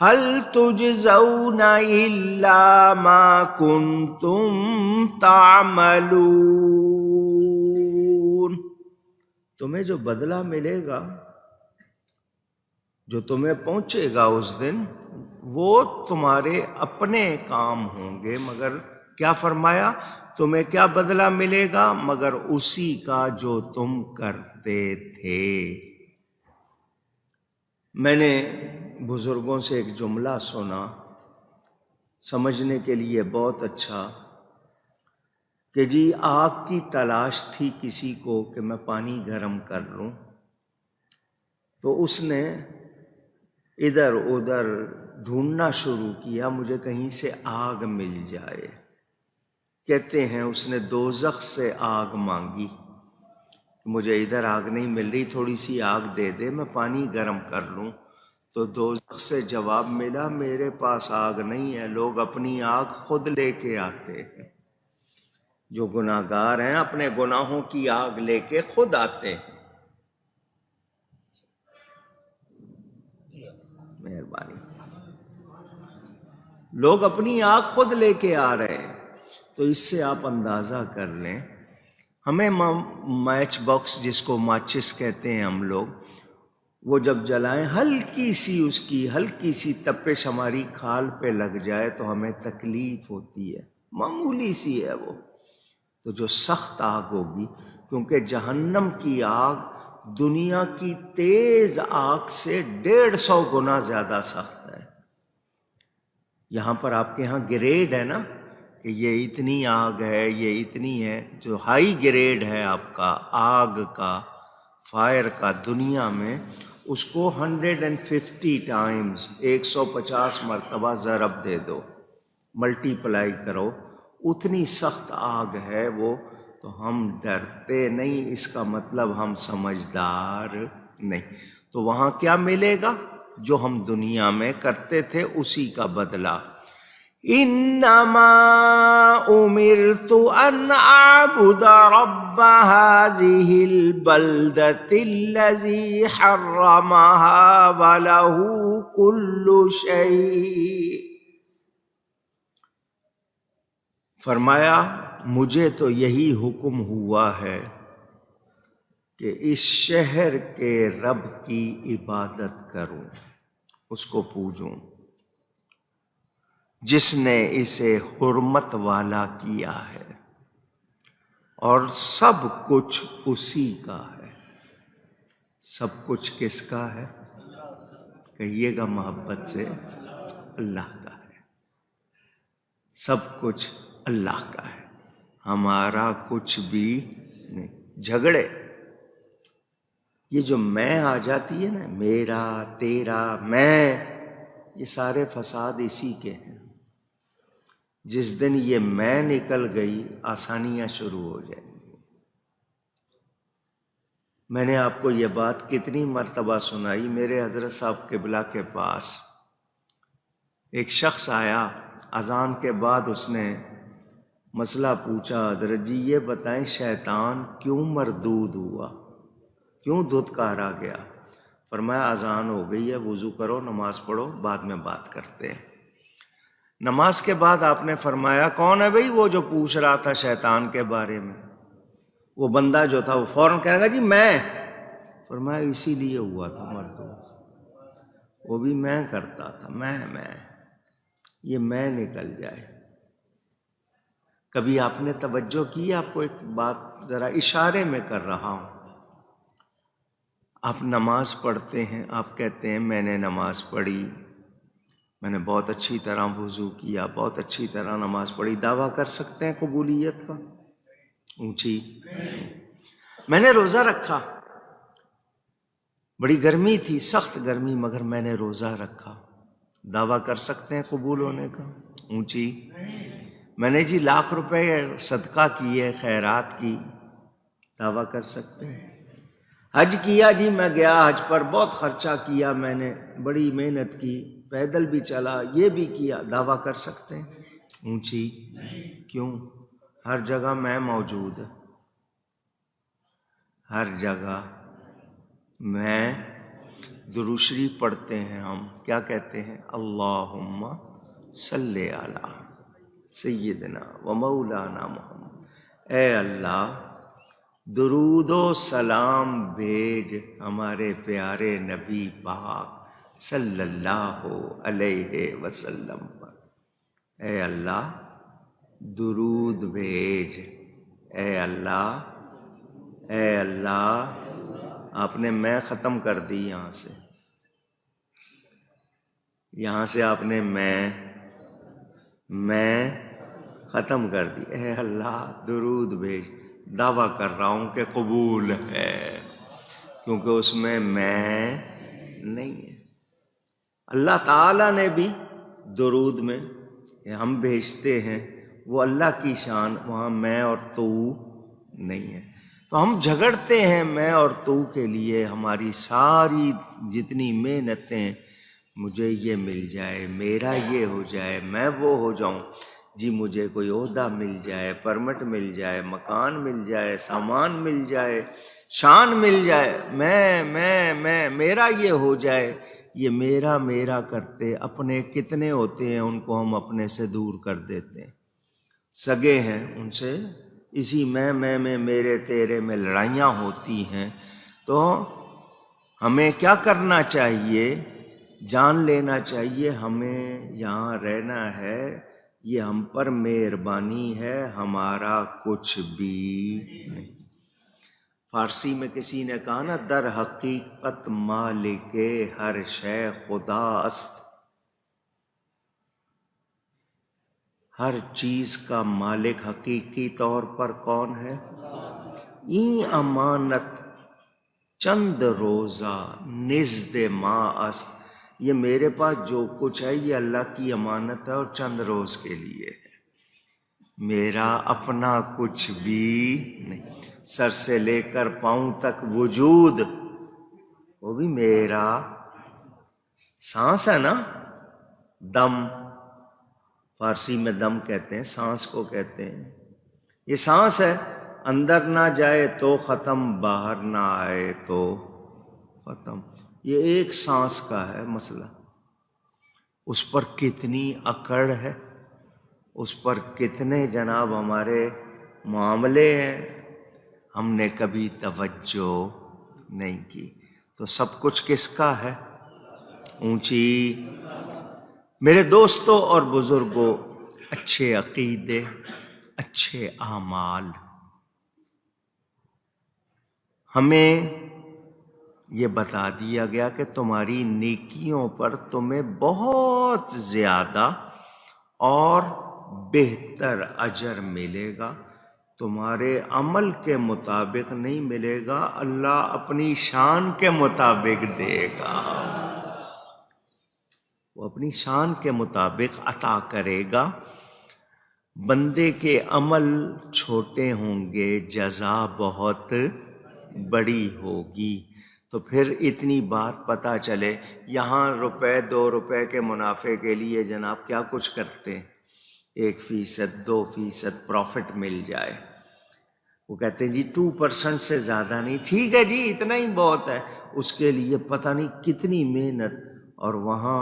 هل تجزون الا ما کنتم تعملون، تمہیں جو بدلہ ملے گا، جو تمہیں پہنچے گا اس دن، وہ تمہارے اپنے کام ہوں گے، مگر کیا فرمایا؟ تمہیں کیا بدلہ ملے گا؟ مگر اسی کا جو تم کرتے تھے۔ میں نے بزرگوں سے ایک جملہ سنا، سمجھنے کے لیے بہت اچھا، کہ جی آگ کی تلاش تھی کسی کو کہ میں پانی گرم کر لوں، تو اس نے ادھر ادھر ڈھونڈنا شروع کیا، مجھے کہیں سے آگ مل جائے۔ کہتے ہیں اس نے دوزخ سے آگ مانگی، مجھے ادھر آگ نہیں مل رہی، تھوڑی سی آگ دے دے میں پانی گرم کر لوں۔ تو دوزخ سے جواب ملا، میرے پاس آگ نہیں ہے، لوگ اپنی آگ خود لے کے آتے ہیں۔ جو گناہگار ہیں اپنے گناہوں کی آگ لے کے خود آتے ہیں۔ مہربانی، لوگ اپنی آگ خود لے کے آ رہے ہیں۔ تو اس سے آپ اندازہ کر لیں، ہمیں میچ باکس جس کو ماچس کہتے ہیں ہم لوگ، وہ جب جلائیں ہلکی سی اس کی ہلکی سی تپش ہماری کھال پہ لگ جائے تو ہمیں تکلیف ہوتی ہے، معمولی سی ہے وہ۔ تو جو سخت آگ ہوگی، کیونکہ جہنم کی آگ دنیا کی تیز آگ سے 150 گنا زیادہ سخت ہے۔ یہاں پر آپ کے ہاں گریڈ ہے نا، کہ یہ اتنی آگ ہے، یہ اتنی ہے، جو ہائی گریڈ ہے آپ کا آگ کا، فائر کا دنیا میں، اس کو 150 ٹائمز 150 مرتبہ ضرب دے دو، ملٹی پلائی کرو، اتنی سخت آگ ہے وہ۔ تو ہم ڈرتے نہیں، اس کا مطلب ہم سمجھدار نہیں۔ تو وہاں کیا ملے گا؟ جو ہم دنیا میں کرتے تھے اسی کا بدلہ۔ انما امرت ان اعبد رب هذه البلدة الذي حرمها وله كل شيء، فرمایا مجھے تو یہی حکم ہوا ہے کہ اس شہر کے رب کی عبادت کروں، اس کو پوجوں، جس نے اسے حرمت والا کیا ہے، اور سب کچھ اسی کا ہے۔ سب کچھ کس کا ہے؟ کہیے گا محبت سے، اللہ کا ہے۔ سب کچھ اللہ کا ہے، ہمارا کچھ بھی نہیں۔ جھگڑے، یہ جو میں آ جاتی ہے نا، میرا تیرا میں، یہ سارے فساد اسی کے ہیں۔ جس دن یہ میں نکل گئی، آسانیاں شروع ہو جائیں گی۔ میں نے آپ کو یہ بات کتنی مرتبہ سنائی، میرے حضرت صاحب قبلہ کے پاس ایک شخص آیا، اذان کے بعد اس نے مسئلہ پوچھا، حضرت جی یہ بتائیں شیطان کیوں مردود ہوا، کیوں دھتکارا گیا؟ فرمایا اذان ہو گئی ہے، وضو کرو، نماز پڑھو، بعد میں بات کرتے ہیں۔ نماز کے بعد آپ نے فرمایا کون ہے بھئی وہ جو پوچھ رہا تھا شیطان کے بارے میں؟ وہ بندہ جو تھا وہ فوراً کہنے لگا جی میں۔ فرمایا اسی لیے ہوا تھا مردود، وہ بھی میں کرتا تھا، میں یہ میں نکل جائے۔ کبھی آپ نے توجہ کی؟ آپ کو ایک بات ذرا اشارے میں کر رہا ہوں، آپ نماز پڑھتے ہیں، آپ کہتے ہیں میں نے نماز پڑھی، میں نے بہت اچھی طرح وضو کیا، بہت اچھی طرح نماز پڑھی، دعویٰ کر سکتے ہیں قبولیت کا؟ اونچی۔ میں نے روزہ رکھا، بڑی گرمی تھی، سخت گرمی، مگر میں نے روزہ رکھا، دعویٰ کر سکتے ہیں قبول ہونے کا؟ اونچی۔ میں نے جی 1,00,000 روپے صدقہ کیے، خیرات کی، دعویٰ کر سکتے ہیں؟ حج کیا جی، میں گیا حج پر، بہت خرچہ کیا میں نے، بڑی محنت کی، پیدل بھی چلا، یہ بھی کیا، دعویٰ کر سکتے ہیں؟ اونچی۔ کیوں؟ ہر جگہ میں موجود، ہر جگہ میں درود شریف پڑھتے ہیں ہم، کیا کہتے ہیں؟ اللہم صلی علی سیدنا و مولانا محمد، اے اللہ درود و سلام بھیج ہمارے پیارے نبی پاک صلی اللہ علیہ وسلم پر، اے اللہ درود بھیج، اے اللہ، اے اللہ۔ آپ نے میں ختم کر دی یہاں سے آپ نے میں ختم کر دی، اے اللہ درود بھیج۔ دعویٰ کر رہا ہوں کہ قبول ہے، کیونکہ اس میں نہیں ہے۔ اللہ تعالیٰ نے بھی درود میں ہم بھیجتے ہیں، وہ اللہ کی شان، وہاں میں اور تو نہیں ہے۔ تو ہم جھگڑتے ہیں میں اور تو کے لیے، ہماری ساری جتنی محنتیں، مجھے یہ مل جائے، میرا یہ ہو جائے، میں وہ ہو جاؤں، جی مجھے کوئی عہدہ مل جائے، پرمٹ مل جائے، مکان مل جائے، سامان مل جائے، شان مل جائے، میں میرا یہ ہو جائے، یہ میرا کرتے اپنے کتنے ہوتے ہیں، ان کو ہم اپنے سے دور کر دیتے ہیں۔ سگے ہیں ان سے اسی میں میرے تیرے میں لڑائیاں ہوتی ہیں۔ تو ہمیں کیا کرنا چاہیے؟ جان لینا چاہیے ہمیں یہاں رہنا ہے، یہ ہم پر مہربانی ہے، ہمارا کچھ بھی نہیں۔ فارسی میں کسی نے کہا نا، در حقیقت مالک ہر شے خدا است، ہر چیز کا مالک حقیقی طور پر کون ہے؟ این امانت چند روزہ نزد ما است، یہ میرے پاس جو کچھ ہے یہ اللہ کی امانت ہے اور چند روز کے لیے ہے، میرا اپنا کچھ بھی نہیں۔ سر سے لے کر پاؤں تک وجود وہ بھی میرا۔ سانس ہے نا، دم، فارسی میں دم کہتے ہیں، سانس کو کہتے ہیں، یہ سانس ہے، اندر نہ جائے تو ختم، باہر نہ آئے تو ختم۔ یہ ایک سانس کا ہے مسئلہ، اس پر کتنی اکڑ ہے، اس پر کتنے جناب ہمارے معاملے ہیں، ہم نے کبھی توجہ نہیں کی۔ تو سب کچھ کس کا ہے؟ اونچی میرے دوستوں اور بزرگوں، اچھے عقیدے، اچھے اعمال، ہمیں یہ بتا دیا گیا کہ تمہاری نیکیوں پر تمہیں بہت زیادہ اور بہتر اجر ملے گا، تمہارے عمل کے مطابق نہیں ملے گا، اللہ اپنی شان کے مطابق دے گا، وہ اپنی شان کے مطابق عطا کرے گا۔ بندے کے عمل چھوٹے ہوں گے، جزا بہت بڑی ہوگی۔ تو پھر اتنی بات پتہ چلے، یہاں روپے 2 روپے کے منافع کے لیے جناب کیا کچھ کرتے ہیں، 1%، 2% پروفٹ مل جائے، وہ کہتے ہیں جی 2% سے زیادہ نہیں، ٹھیک ہے جی اتنا ہی بہت ہے، اس کے لیے پتہ نہیں کتنی محنت، اور وہاں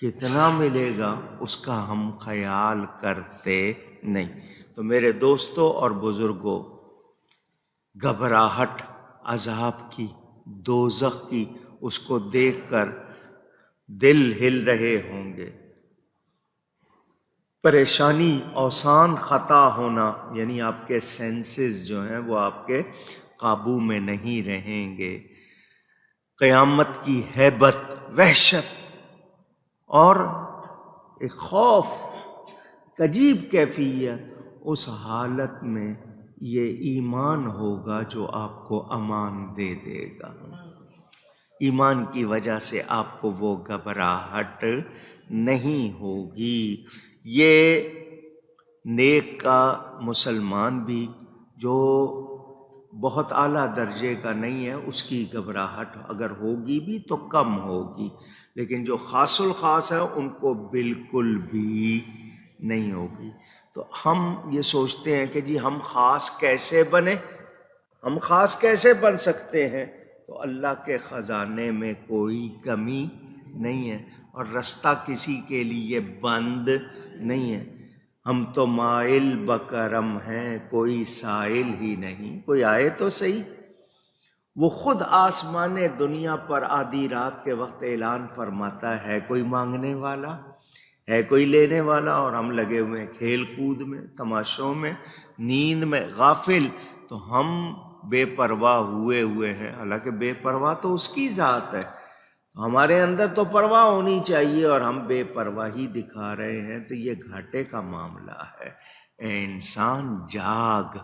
کتنا ملے گا اس کا ہم خیال کرتے نہیں۔ تو میرے دوستوں اور بزرگوں، گھبراہٹ عذاب کی، دوزخ کی، اس کو دیکھ کر دل ہل رہے ہوں گے، پریشانی، اوسان خطا ہونا، یعنی آپ کے سینسز جو ہیں وہ آپ کے قابو میں نہیں رہیں گے، قیامت کی ہیبت، وحشت اور ایک خوف، عجیب کیفیت، اس حالت میں یہ ایمان ہوگا جو آپ کو امان دے دے گا۔ ایمان کی وجہ سے آپ کو وہ گھبراہٹ نہیں ہوگی۔ یہ نیک کا مسلمان بھی جو بہت اعلیٰ درجے کا نہیں ہے، اس کی گھبراہٹ اگر ہوگی بھی تو کم ہوگی، لیکن جو خاص الخاص ہے ان کو بالکل بھی نہیں ہوگی۔ تو ہم یہ سوچتے ہیں کہ جی ہم خاص کیسے بنیں، ہم خاص کیسے بن سکتے ہیں؟ تو اللہ کے خزانے میں کوئی کمی نہیں ہے، اور رستہ کسی کے لیے بند نہیں ہے۔ ہم تو مائل بکرم ہیں، کوئی سائل ہی نہیں، کوئی آئے تو صحیح۔ وہ خود آسمان دنیا پر آدھی رات کے وقت اعلان فرماتا ہے کوئی مانگنے والا ہے، کوئی لینے والا، اور ہم لگے ہوئے ہیں کھیل کود میں، تماشوں میں، نیند میں غافل۔ تو ہم بے پرواہ ہوئے ہیں، حالانکہ بے پرواہ تو اس کی ذات ہے، ہمارے اندر تو پرواہ ہونی چاہیے اور ہم بے پرواہی دکھا رہے ہیں، تو یہ گھاٹے کا معاملہ ہے۔ اے انسان جاگ،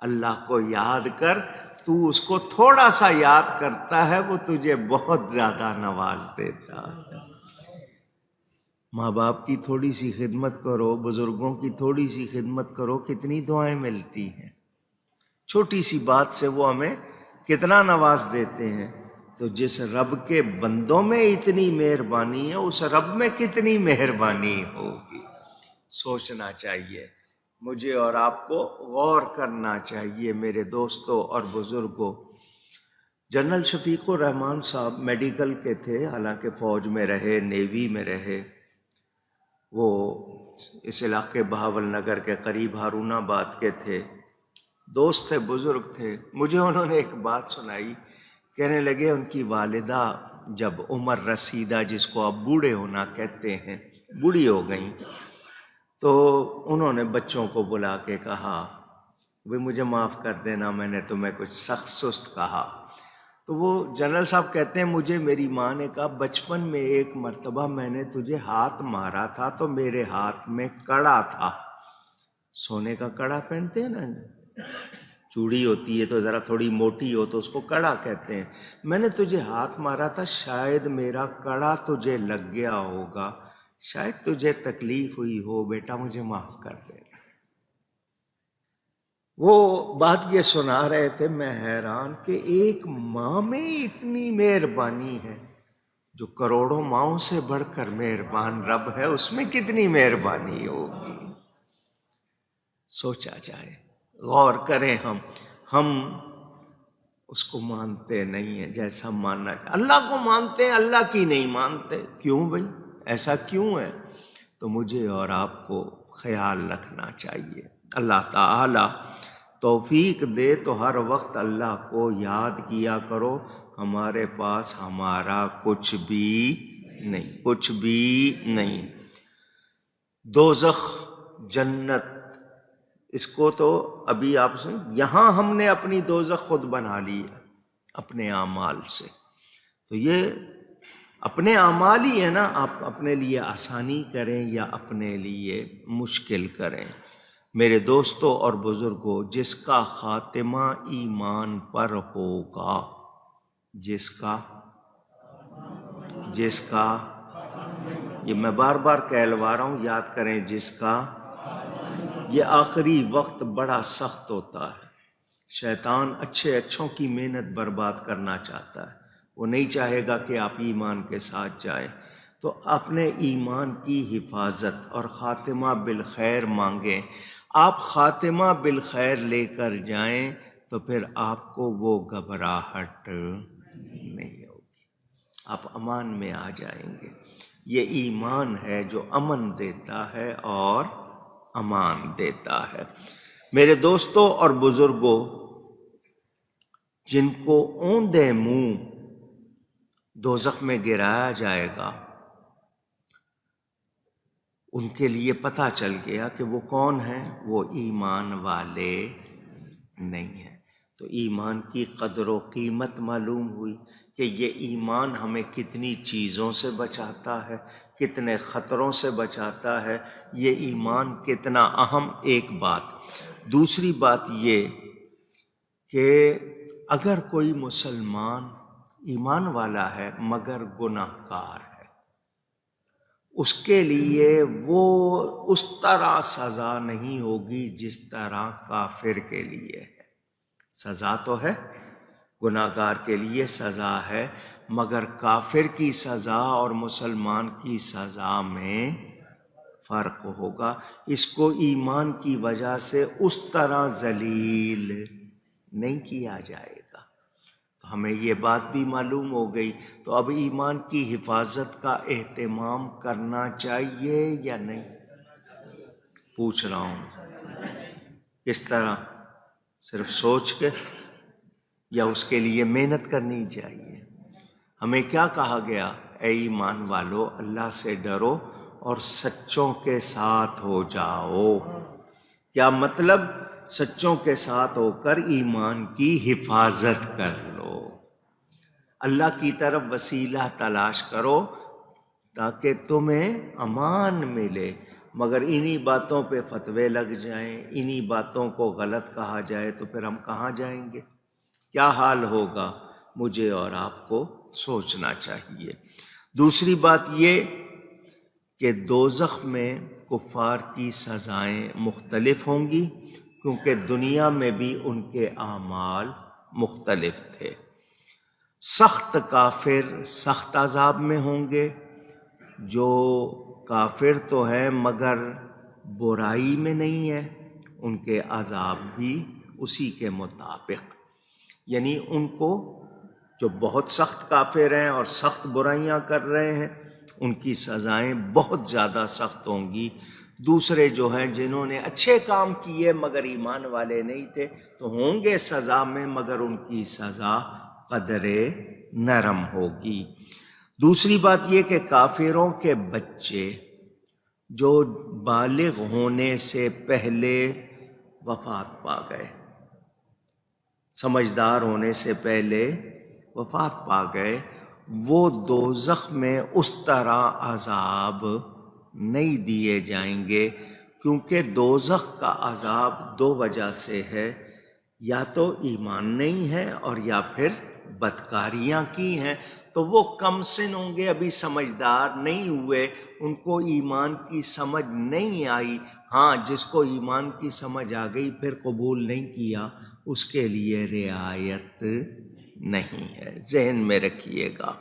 اللہ کو یاد کر، تو اس کو تھوڑا سا یاد کرتا ہے وہ تجھے بہت زیادہ نواز دیتا ہے۔ ماں باپ کی تھوڑی سی خدمت کرو، بزرگوں کی تھوڑی سی خدمت کرو، کتنی دعائیں ملتی ہیں، چھوٹی سی بات سے وہ ہمیں کتنا نواز دیتے ہیں۔ تو جس رب کے بندوں میں اتنی مہربانی ہے، اس رب میں کتنی مہربانی ہوگی، سوچنا چاہیے مجھے اور آپ کو، غور کرنا چاہیے میرے دوستوں اور بزرگوں۔ جنرل شفیق الرحمان صاحب میڈیکل کے تھے، حالانکہ فوج میں رہے، نیوی میں رہے، وہ اس علاقے بہاول نگر کے قریب ہارون آباد کے تھے، دوست تھے، بزرگ تھے۔ مجھے انہوں نے ایک بات سنائی، کہنے لگے ان کی والدہ جب عمر رسیدہ، جس کو آپ بوڑھے ہونا کہتے ہیں، بوڑھی ہو گئیں، تو انہوں نے بچوں کو بلا کے کہا وہ مجھے معاف کر دینا، میں نے تمہیں کچھ سخت سست کہا۔ تو وہ جنرل صاحب کہتے ہیں مجھے میری ماں نے کہا بچپن میں ایک مرتبہ میں نے تجھے ہاتھ مارا تھا تو میرے ہاتھ میں کڑا تھا، سونے کا کڑا پہنتے ہیں نا، چوڑی ہوتی ہے تو ذرا تھوڑی موٹی ہو تو اس کو کڑا کہتے ہیں، میں نے تجھے ہاتھ مارا تھا، شاید میرا کڑا تجھے لگ گیا ہوگا، شاید تجھے تکلیف ہوئی ہو، بیٹا مجھے معاف کر دے۔ وہ بات یہ سنا رہے تھے، میں حیران کہ ایک ماں میں اتنی مہربانی ہے، جو کروڑوں ماؤں سے بڑھ کر مہربان رب ہے، اس میں کتنی مہربانی ہوگی، سوچا جائے، غور کریں۔ ہم اس کو مانتے نہیں ہیں جیسا ماننا ہے، اللہ کو مانتے ہیں، اللہ کی نہیں مانتے، کیوں بھائی، ایسا کیوں ہے؟ تو مجھے اور آپ کو خیال رکھنا چاہیے۔ اللہ تعالی توفیق دے تو ہر وقت اللہ کو یاد کیا کرو، ہمارے پاس ہمارا کچھ بھی نہیں، کچھ بھی نہیں۔ دوزخ، جنت، اس کو تو ابھی آپ سے، یہاں ہم نے اپنی دوزخ خود بنا لی ہے اپنے اعمال سے، تو یہ اپنے اعمال ہی ہے نا، آپ اپنے لیے آسانی کریں یا اپنے لیے مشکل کریں۔ میرے دوستوں اور بزرگوں، جس کا خاتمہ ایمان پر ہوگا، جس کا یہ میں بار بار کہلوا رہا ہوں، یاد کریں، جس کا، یہ آخری وقت بڑا سخت ہوتا ہے، شیطان اچھوں کی محنت برباد کرنا چاہتا ہے، وہ نہیں چاہے گا کہ آپ ایمان کے ساتھ جائیں، تو اپنے ایمان کی حفاظت اور خاتمہ بالخیر مانگیں۔ آپ خاتمہ بالخیر لے کر جائیں تو پھر آپ کو وہ گھبراہٹ نہیں ہوگی، آپ امان میں آ جائیں گے۔ یہ ایمان ہے جو امن دیتا ہے اور امان دیتا ہے۔ میرے دوستوں اور بزرگوں، جن کو اوندے منہ دوزخ میں گرایا جائے گا، ان کے لیے پتہ چل گیا کہ وہ کون ہیں، وہ ایمان والے نہیں ہیں۔ تو ایمان کی قدر و قیمت معلوم ہوئی کہ یہ ایمان ہمیں کتنی چیزوں سے بچاتا ہے، کتنے خطروں سے بچاتا ہے، یہ ایمان کتنا اہم ایک بات۔ دوسری بات یہ کہ اگر کوئی مسلمان ایمان والا ہے مگر گناہ گار ہے، اس کے لیے وہ اس طرح سزا نہیں ہوگی جس طرح کافر کے لیے ہے۔ سزا تو ہے، گناہ گار کے لیے سزا ہے، مگر کافر کی سزا اور مسلمان کی سزا میں فرق ہوگا۔ اس کو ایمان کی وجہ سے اس طرح ذلیل نہیں کیا جائے گا۔ تو ہمیں یہ بات بھی معلوم ہو گئی، تو اب ایمان کی حفاظت کا اہتمام کرنا چاہیے یا نہیں؟ پوچھ رہا ہوں کس طرح، صرف سوچ کے یا اس کے لیے محنت کرنی چاہیے؟ ہمیں کیا کہا گیا؟ اے ایمان والو، اللہ سے ڈرو اور سچوں کے ساتھ ہو جاؤ۔ کیا مطلب؟ سچوں کے ساتھ ہو کر ایمان کی حفاظت کر لو، اللہ کی طرف وسیلہ تلاش کرو تاکہ تمہیں امان ملے۔ مگر انہی باتوں پہ فتوے لگ جائیں، انہی باتوں کو غلط کہا جائے تو پھر ہم کہاں جائیں گے؟ کیا حال ہوگا؟ مجھے اور آپ کو سوچنا چاہیے۔ دوسری بات یہ کہ دوزخ میں کفار کی سزائیں مختلف ہوں گی، کیونکہ دنیا میں بھی ان کے اعمال مختلف تھے۔ سخت کافر سخت عذاب میں ہوں گے، جو کافر تو ہیں مگر برائی میں نہیں ہے، ان کے عذاب بھی اسی کے مطابق، یعنی ان کو جو بہت سخت کافر ہیں اور سخت برائیاں کر رہے ہیں ان کی سزائیں بہت زیادہ سخت ہوں گی۔ دوسرے جو ہیں جنہوں نے اچھے کام کیے مگر ایمان والے نہیں تھے تو ہوں گے سزا میں، مگر ان کی سزا قدر نرم ہوگی۔ دوسری بات یہ کہ کافروں کے بچے جو بالغ ہونے سے پہلے وفات پا گئے، سمجھدار ہونے سے پہلے وفات پا گئے، وہ دوزخ میں اس طرح عذاب نہیں دیے جائیں گے، کیونکہ دوزخ کا عذاب دو وجہ سے ہے، یا تو ایمان نہیں ہے اور یا پھر بدکاریاں کی ہیں، تو وہ کم سن ہوں گے، ابھی سمجھدار نہیں ہوئے، ان کو ایمان کی سمجھ نہیں آئی۔ ہاں، جس کو ایمان کی سمجھ آ گئی پھر قبول نہیں کیا، اس کے لیے رعایت نہیں ہے، ذہن میں رکھیے گا۔